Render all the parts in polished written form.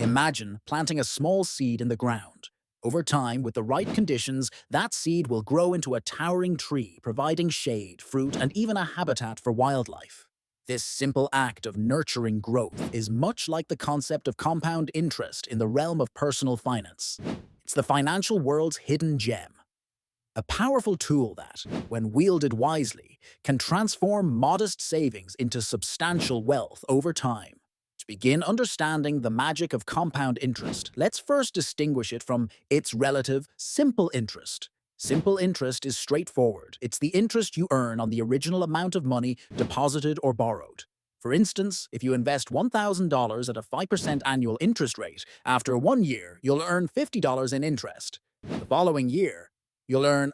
Imagine planting a small seed in the ground. Over time, with the right conditions, that seed will grow into a towering tree, providing shade, fruit, and even a habitat for wildlife. This simple act of nurturing growth is much like the concept of compound interest in the realm of personal finance. It's the financial world's hidden gem, a powerful tool that, when wielded wisely, can transform modest savings into substantial wealth over time. To begin understanding the magic of compound interest, let's first distinguish it from its relative simple interest. Simple interest is straightforward. It's the interest you earn on the original amount of money deposited or borrowed. For instance, if you invest $1,000 at a 5% annual interest rate, after 1 year, you'll earn $50 in interest. The following year, you'll earn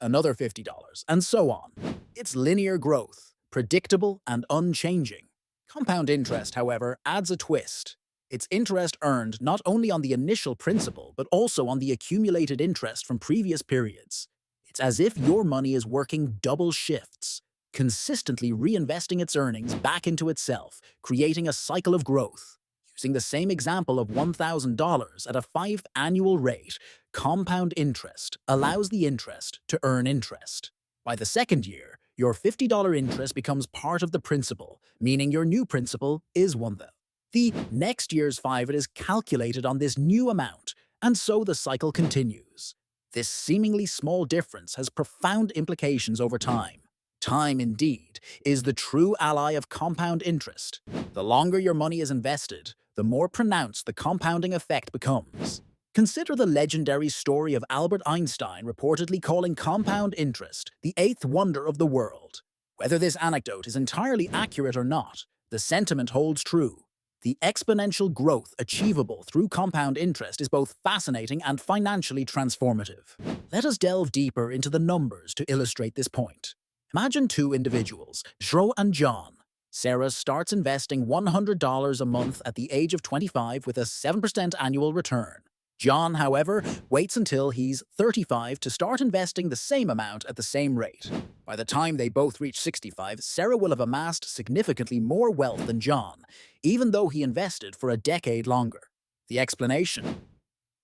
another $50, and so on. It's linear growth, predictable and unchanging. Compound interest, however, adds a twist. It's interest earned not only on the initial principal, but also on the accumulated interest from previous periods. It's as if your money is working double shifts, consistently reinvesting its earnings back into itself, creating a cycle of growth. Using the same example of $1,000 at a 5 annual rate, compound interest allows the interest to earn interest. By the second year, your $50 interest becomes part of the principal, meaning your new principal is $1,000. The next year's 5 is calculated on this new amount, and so the cycle continues. This seemingly small difference has profound implications over time. Time, indeed, is the true ally of compound interest. The longer your money is invested, the more pronounced the compounding effect becomes. Consider the legendary story of Albert Einstein reportedly calling compound interest the eighth wonder of the world. Whether this anecdote is entirely accurate or not, the sentiment holds true. The exponential growth achievable through compound interest is both fascinating and financially transformative. Let us delve deeper into the numbers to illustrate this point. Imagine two individuals, Sarah and John. Sarah starts investing $100 a month at the age of 25 with a 7% annual return. John, however, waits until he's 35 to start investing the same amount at the same rate. By the time they both reach 65, Sarah will have amassed significantly more wealth than John, even though he invested for a decade longer. The explanation: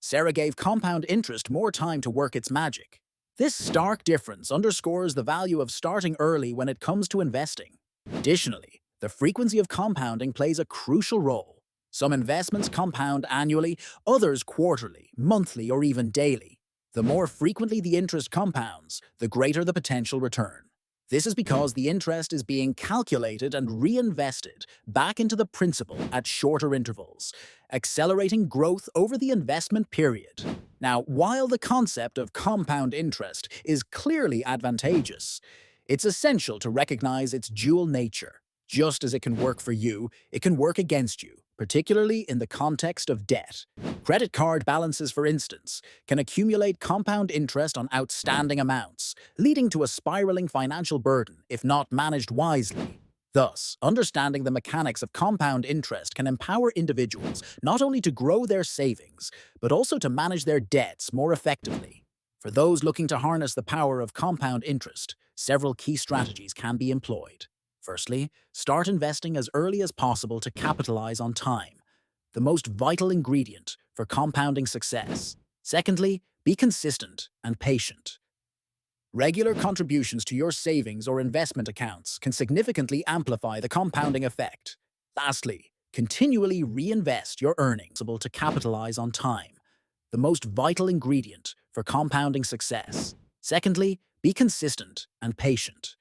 Sarah gave compound interest more time to work its magic. This stark difference underscores the value of starting early when it comes to investing. Additionally, the frequency of compounding plays a crucial role. Some investments compound annually, others quarterly, monthly, or even daily. The more frequently the interest compounds, the greater the potential return. This is because the interest is being calculated and reinvested back into the principal at shorter intervals, accelerating growth over the investment period. Now, while the concept of compound interest is clearly advantageous, it's essential to recognize its dual nature. Just as it can work for you, it can work against you, particularly in the context of debt. Credit card balances, for instance, can accumulate compound interest on outstanding amounts, leading to a spiraling financial burden if not managed wisely. Thus, understanding the mechanics of compound interest can empower individuals not only to grow their savings, but also to manage their debts more effectively. For those looking to harness the power of compound interest, several key strategies can be employed. Firstly, start investing as early as possible to capitalize on time, the most vital ingredient for compounding success. Secondly, be consistent and patient. Regular contributions to your savings or investment accounts can significantly amplify the compounding effect. Lastly, continually reinvest your earnings to capitalize on time, the most vital ingredient for compounding success. Secondly, be consistent and patient.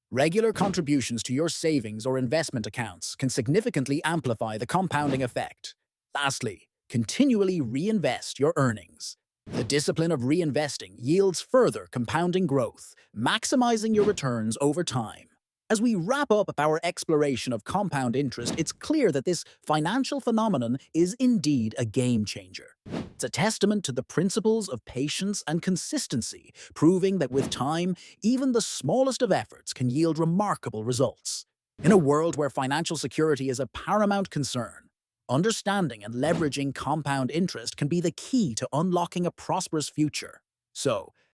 Regular contributions to your savings or investment accounts can significantly amplify the compounding effect. Lastly, continually reinvest your earnings. The discipline of reinvesting yields further compounding growth, maximizing your returns over time. As we wrap up our exploration of compound interest, it's clear that this financial phenomenon is indeed a game changer. It's a testament to the principles of patience and consistency, proving that with time, even the smallest of efforts can yield remarkable results. In a world where financial security is a paramount concern, understanding and leveraging compound interest can be the key to unlocking a prosperous future. So,